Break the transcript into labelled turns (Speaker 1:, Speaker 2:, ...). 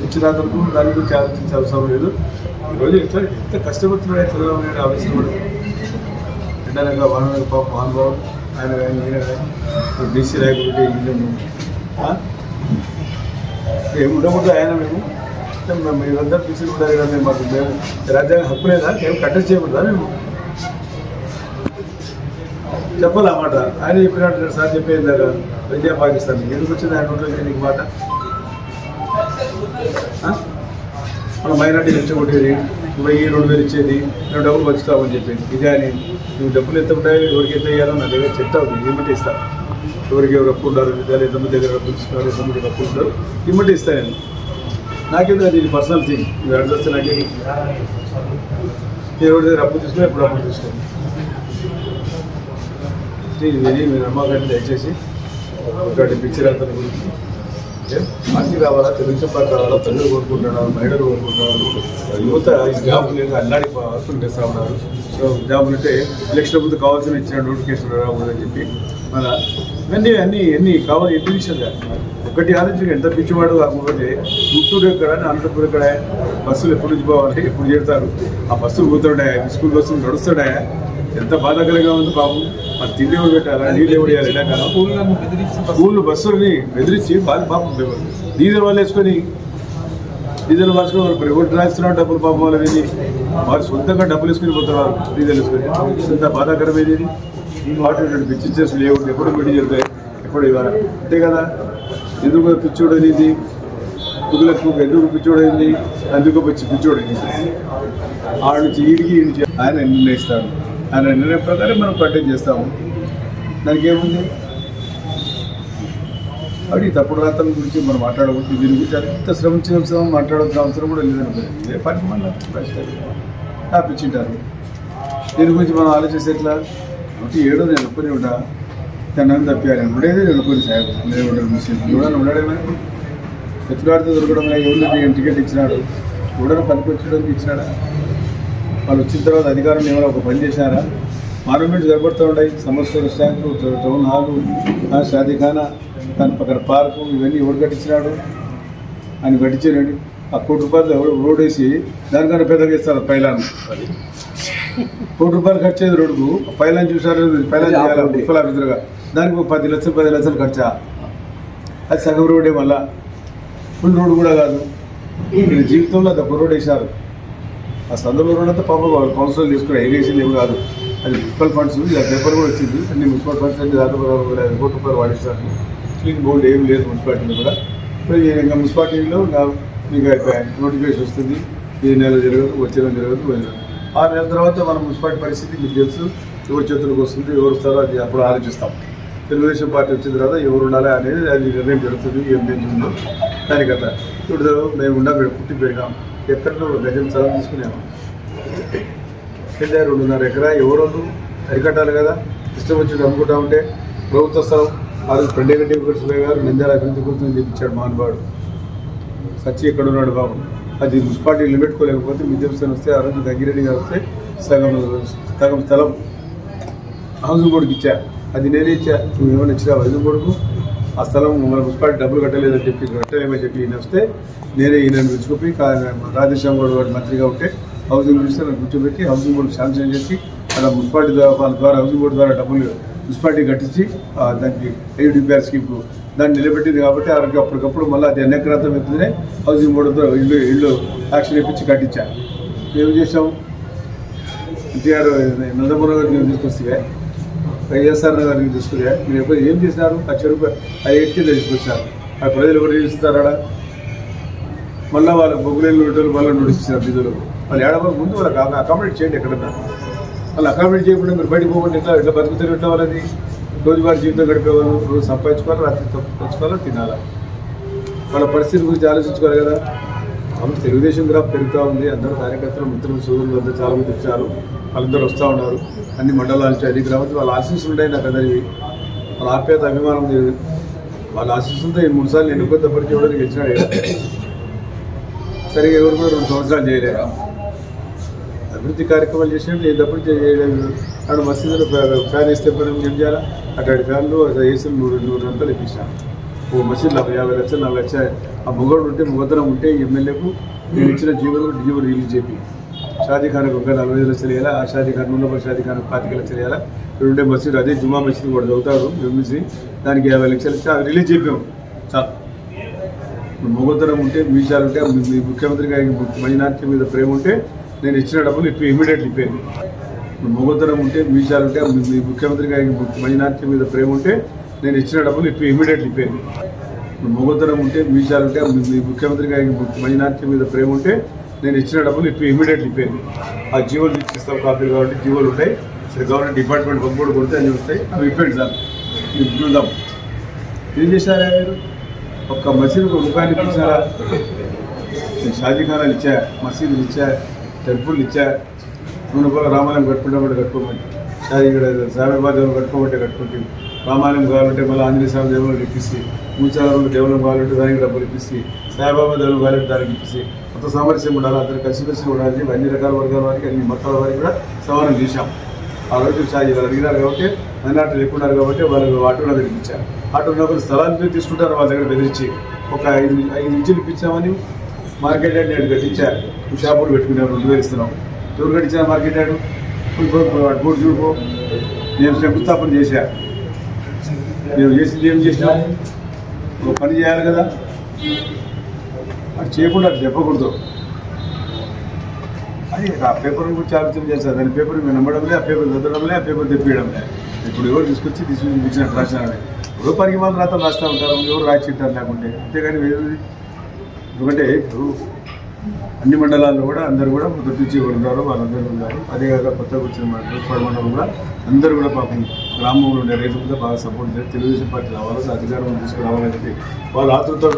Speaker 1: ఇచ్చిన దాని గురించి ఆలోచించే అవసరం లేదు. ఈరోజు ఎంత కష్టపడుతున్నాడు చంద్రబాబు నాయుడు ఆలోచన కూడా ఎండనగా వాహనాలు పాప మహానుభావం ఆయన కానీ ఈయన కానీ బీసీ లేకపోతే ఏమి ఉండకూడదు ఆయన మేము మీరందరూ బీసీలు ఉండాలి కదా మాకు మేము రాజ్యాంగ హక్కు లేదా మేము కట్టడి చేయకూడదా మేము చెప్పాలి ఆ మాట. ఆయన చెప్పినట్టు సార్ చెప్పేది కదా ఇండియా పాకిస్తాన్ ఎందుకు వచ్చింది ఆయన ఉంటుంది నీకు మాట. మన మైనార్టీ రెచ్చగొట్టేది 1000-2000 ఇచ్చేది నువ్వు డబ్బులు పంచుతావని చెప్పేది ఇదే అని. నువ్వు డబ్బులు ఎంత ఉంటాయో ఎవరికి ఎంత ఇవ్వాలో నా దగ్గర చెప్తావు ఏమంటే ఇస్తా. ఎవరికి ఎవరు అప్పు ఉంటారు విద్యాలయం ఎంతమంది దగ్గర డబ్బులు ఇస్తున్నారు ఎంతమందికి అప్పు ఉంటారు ఇమ్మంటే ఇస్తా నేను. నాకేందుకు అది పర్సనల్ థింగ్ మీరు అడ్రస్ నాకే ఎవరి దగ్గర అప్పు తీసుకుని ఎప్పుడు అప్పు తీసుకోండి. ఇది మీరు నమ్మకండి దయచేసి ఒకటి పిక్చర్ అతని గురించి పార్టీ రావాలా తెలుగుదేశం పార్టీ రావాలా ప్రజలు కోరుకుంటున్నారు మహిళలు కోరుకుంటున్నారు యువత ఈ జాబులు లేదు అల్లాడి వర్కులు చేస్తూ ఉన్నారు. సో జాబులు అంటే ఎలక్షన్ ముందు కావాల్సిన ఇచ్చిన నోటిఫికేషన్ రాకూడదని చెప్పి మళ్ళీ అన్నీ కావాలి ఎన్ని విషయాలు ఒకటి ఆలోచన ఎంత పిచ్చివాడు కాకపోతే గుంటూరు ఎక్కడ అనంతపురం ఎక్కడ బస్సులు ఎప్పటి నుంచి పోవాలి ఎప్పుడు చేరుతారు ఆ బస్సులు పోతుంటాయా స్కూల్ బస్సులు నడుస్తుంటాయా ఎంత బాధాకరంగా ఉంది పాపం. మరి తిండి ఎవరు పెట్టాలా నీళ్ళు ఎవరు వేయాలి ఎండాకాలం స్కూళ్ళు బస్సులని బెదిరించి బాగా పాపం డీజిల్ వాళ్ళు వేసుకొని డీజిల్ మార్చుకొని వాళ్ళు ప్రైవేట్ రాస్తున్నారు డబ్బులు పాపం వాళ్ళు వెళ్ళి వారు సొంతంగా డబ్బులు వేసుకొని పోతున్నారు డీజిల్ వేసుకొని. ఎంత బాధాకరమైనది ఈ మాట పిచ్చి లేవు ఎప్పుడు పెట్టి జరుగుతాయి ఎప్పుడు ఇవ్వాలి అంతే కదా. ఎందుకు పిచ్చోడైంది పుదులకు ఎందుకు పిచ్చోడైంది అందుకు పిచ్చోడైంది ఆడ నుంచి ఈడికి ఆయన నిర్ణయిస్తాడు. ఆయన నిర్ణయం ప్రకారం మనం కంటెక్ట్ చేస్తాము. దానికి ఏముంది అది తప్పుడు రాతల గురించి మనం మాట్లాడకూడదు. దీని గురించి అంత శ్రమించిన మాట్లాడాల్సిన అవసరం కూడా లేదని ఇదే పని మళ్ళీ పిచ్చింటారు. దీని గురించి మనం ఆలోచిస్తే ఎట్లా ఒకటి ఏడో నేను ఒప్పుకొని ఉంటా తనని తప్పాను నేను ఉండేది నేను ఒప్పుకొని సాగు నేను ఉండడు ముస్లిం ఎవడన్నా ఉండడేమని ఎత్తులాడితే దొరకడం ఎవరు టికెట్ ఇచ్చినాడు ఎవడన్నా పనికి వచ్చేయడానికి ఇచ్చినాడా. వాళ్ళు వచ్చిన తర్వాత అధికారం ఏమైనా ఒక పని చేసినారా. మాన్యుమెంట్స్ కనబడుతూ ఉన్నాయి సమస్యలు స్టాంకులు టౌన్ హాలు షాదీఖానా దాని పక్కన పార్కు ఇవన్నీ ఎవరు కట్టించినాడు ఆయన కట్టించారండి. ఆ ₹1,00,00,000 ఎవరు రోడ్ వేసి దానికన్నా పెద్దగా ఇస్తారు పైలాన్ ₹1,00,00,000 ఖర్చు అయ్యేది రోడ్డుకు పైలాన్ చూసారు పైలాన్ చేయాలి మున్సిపల్ ఆఫీసర్గా దానికి 10 లక్షలు ఖర్చా. అది సగం రోడ్డే మళ్ళా ఫుల్ రోడ్డు కూడా కాదు. వీళ్ళ జీవితంలో అది ఒక రోడ్ వేశారు. ఆ సందర్భంలో రోడ్ అంతా పాపం వాళ్ళు కౌన్సిల్ తీసుకుని ఇరిగేషన్ ఏమి కాదు అది మున్సిపల్ ఫండ్స్ ఇలా పేపర్ కూడా వచ్చింది అన్ని మున్సిపల్ ఫండ్స్ అన్ని దాదాపు ₹1,00,00,000 వాడిస్తారు. క్లీన్ బోర్డు ఏం లేదు మున్సిపాలిటీలో కూడా. ఇంకా మున్సిపాలిటీలో మీకు నోటిఫికేషన్ వస్తుంది ఈ నెల జరగదు వచ్చే నెల జరగదు 6 నెలల తర్వాత మన మున్సిపాలిటీ పరిస్థితి మీకు తెలుసు ఎవరి చేతులకు వస్తుంది ఎవరు వస్తారో అది అప్పుడు ఆలోచిస్తాం. తెలుగుదేశం పార్టీ వచ్చిన తర్వాత ఎవరు ఉండాలి అనేది అది నిర్ణయం జరుగుతుంది ఏం పెంచుందో దానికన్నా. ఇప్పుడు మేము ఉండాలి పుట్టి పెరిగాం ఎక్కడో గజం స్థలం తీసుకున్నాము కింద 2.5 ఎకరా ఎవరు అరికట్టాలి కదా. ఇష్టం వచ్చి అమ్ముకుంటా ఉంటే ప్రభుత్వ స్థలం ఆ రోజు పెండగంటి వెంకటేశ్వరయ్య గారు నంద్యాల అభివృద్ధి కోసం చెప్పించాడు మహానుభావుడు. సచ్చి ఎక్కడ ఉన్నాడు బాబు అది మున్సిపాలిటీ నిలబెట్టుకోలేకపోతే మిద్యంస్థానం వస్తే ఆ రోజు గంగిరెడ్డి గారు వస్తే సగం స్థలం హౌసింగ్ బోర్డుకి ఇచ్చారు. అది నేనే ఇచ్చా నువ్వు ఏమైనా ఇచ్చినా హౌసింగ్ బోర్డుకు ఆ స్థలం మన మున్సిపాలిటీ డబ్బులు కట్టలేదని చెప్పి కట్టలేమని చెప్పి ఈయన వస్తే నేనే ఈయన పిలుచుకుపోయి రాధేశ్యామ్ గౌడ్ గారు మంత్రిగా ఉంటే హౌసింగ్ మినిస్టర్ కూర్చోబెట్టి హౌసింగ్ బోర్డు శాంక్షన్ చేసి అలా మున్సిపాలిటీ ద్వారా హౌసింగ్ బోర్డు ద్వారా డబ్బులు మున్సిపాలిటీ కట్టించి దానికి AUDPR స్కీమ్కు దాన్ని నిలబెట్టింది కాబట్టి అప్పటికప్పుడు మళ్ళీ అది ఎన్నెకరాంతం వెళ్తుందే హౌసింగ్ బోర్డుతో ఇల్లు యాక్షన్ ఇప్పించి కట్టించాను. మేము చేసాము ఎన్టీఆర్ నందమూరి గారిని తీసుకొస్తే వైఎస్ఆర్ గారిని తీసుకురా మీరు ఎప్పుడు ఏం చేసినారు ₹1,00,000 ఐఐటీ తీసుకొచ్చారు. ఆ ప్రజలు ఎవరు చేస్తారా మళ్ళీ వాళ్ళ బొగ్గులేళ్ళు రొట్టెలు మళ్ళీ నడిచిస్తారు నిధులు వాళ్ళు ఏడవక ముందు వాళ్ళకి అకామిడేట్ చేయండి ఎక్కడన్నా. వాళ్ళు అకామిడేట్ చేయకుండా మీరు బయటకు పోకుండా ఎట్లా బతుకుతారు ఎట్లా వాళ్ళది రోజువారీ జీవితం గడిపేవాళ్ళు రోజు సంపాదించుకోవాలి రాత్రి సంపాదించుకోవాలి తినాలి. వాళ్ళ పరిస్థితి గురించి ఆలోచించుకోవాలి కదా. తెలుగుదేశం గ్రాఫ్ పెరుగుతూ ఉంది. అందరూ కార్యకర్తలు మిత్రులు సోదరులు అందరూ చాలామంది వచ్చారు. వాళ్ళందరూ వస్తూ ఉన్నారు. అన్ని మండలాల నుంచి అన్ని గ్రామాలు వాళ్ళ ఆశీస్సులు ఉంటాయి నాకు అందరివి. వాళ్ళ ఆప్యాయత అభిమానం వాళ్ళ ఆశీస్సులతో 3 సార్లు ఎన్నుకొని తప్పటికి ఎవరికి గెలిచినాడు. సరిగా ఎవరు కూడా 2 సంవత్సరాలు చేయలేరు. అభివృద్ధి కార్యక్రమాలు చేసినట్టు నేను తప్పటి చేయలేదు. అక్కడ మసీదులో ఫ్యాన్ వేస్తే పని ఏం చేయాలా అట్లాంటి ఫ్యాన్లు ఏసీలు 100 గంటలు ఇప్పించాను. ఓ మసీదులో 50 లక్షలు 4 లక్షలు ఆ మొగోడు ఉంటే మొగతనం ఉంటే ఎమ్మెల్యేకు నేను ఇచ్చిన జీవో రిలీజ్ చేపి షాదీ ఖాన్కు ఒక 45 లక్షలు వేయాలా, ఆ షాదీ ఖాన్ ఉన్న షాదీ ఖాన్కు 25 లక్షలు వేయాలా. ఉండే మసీదు అదే జుమా మసీదు కూడా చదువుతారు ఎంబీసీ, దానికి 50 లక్షలు ఇచ్చి అది రిలీజ్ చేపాము. చాలు. మొగతనం ఉంటే మీసాలు ఉంటే మీ ముఖ్యమంత్రి గారికి మైనార్టీ మీద ప్రేమ ఉంటే నేను ఇచ్చిన డబ్బులు ఇమ్మీడియట్లీ ఇప్పేది. మొగతనం ఉంటే మీసాలు ఉంటే మీ ముఖ్యమంత్రి గారికి మైనార్టీ మీద ప్రేమ ఉంటే నేను ఇచ్చిన డబ్బులు ఇమ్మీడియట్లీ ఇప్పేది. మొగతనం ఉంటే మీసాలు ఉంటే మీ ముఖ్యమంత్రి గారికి మైనార్టీ మీద ప్రేమ ఉంటే నేను ఇచ్చిన డబ్బులు ఇమ్మీడియట్లీ ఇప్పేది. ఆ జీవోలు ఇచ్చిస్తాం కాపీలు కాబట్టి జీవోలు ఉంటాయి, గవర్నమెంట్ డిపార్ట్మెంట్ పంపుడు కొడితే అన్నీ వస్తాయి, అవి ఇప్పండి సార్ చూద్దాం. ఏం చేశారా మీరు? ఒక్క మసీదుకు రూపాయలు ఇచ్చారా? నేను షాదీఖానాలు ఇచ్చా, మసీదులు ఇచ్చా, టెంపుల్లు ఇచ్చా, నూనెపల్ల రామాలయం కట్టుకుంటామంటే కట్టుకోమంటే, షాదీగడ సాయిబాబా దేవులు కట్టుకోమంటే కట్టుకుంటే, రామాలయం కావాలంటే మళ్ళీ ఆంజనేయ స్వామి దేవుళ్ళకి ఇప్పిస్తే, మూచారంలో దేవులం కావాలంటే దానికి డబ్బులు ఇప్పిస్తే, సాయిబాబా దేవులు కావాలంటే దానికి ఇప్పిస్తే, మొత్తం సామరస్యం ఉండాలి, అందరూ కలిసిమెలిసి ఉండాలి. అన్ని రకాల వర్గాల వారికి అన్ని మతాల వారికి కూడా సమానం చేశాం. ఆ రోజు షాదీ వాళ్ళు అడిగినారు కాబట్టి మైనార్టీలు ఎక్కువ ఉన్నారు కాబట్టి వాళ్ళకి ఆటోలో తెప్పించారు. ఆటోలో కొన్ని స్థలాలు తీసుకుంటారు వాళ్ళ దగ్గర బెదిరించి. ఒక 5 ఇంచులు ఇప్పించామని మార్కెట్ యార్డ్ నేను కట్టించారు. షాపులు పెట్టుకున్నారు, 2000 ఇస్తున్నాం. ఎవరు కట్టించారు మార్కెట్ యార్డు? బోర్డు చూడుకో. నేను శంకుస్థాపన చేశా. నేను చేసింది ఏం చేసినా ఒక పని చేయాలి కదా, అది చేయకుండా అది చెప్పకూడదు. అది ఆ పేపర్ గురించి ఆలోచన చేస్తారు. దాని పేపర్ మేము నమ్మడంలే, ఆ పేపర్ చదవడంలే, ఆ పేపర్ తెప్పియడంలే. ఇప్పుడు ఎవరు తీసుకొచ్చి ఇచ్చినట్టు రాసినారని ఎవరో పనికి వాళ్ళు రాతలు రాస్తూ ఉంటారు, ఎవరు రాసిట్టారు లేకుంటే. అంతేగాని వేరేది. ఎందుకంటే ఇప్పుడు అన్ని మండలాల్లో కూడా అందరూ కూడా గుర్తించి ఉన్నారు, వాళ్ళందరూ ఉన్నారు. అదేవిధంగా కొత్తగా వచ్చిన మండలం కూడా అందరూ కూడా పాపం గ్రామంలో ఉండే రైతులు కూడా బాగా సపోర్ట్ చేస్తారు. తెలుగుదేశం పార్టీ రావాలని, అధికారంలో తీసుకురావాలని చెప్పి వాళ్ళు ఆతృతతో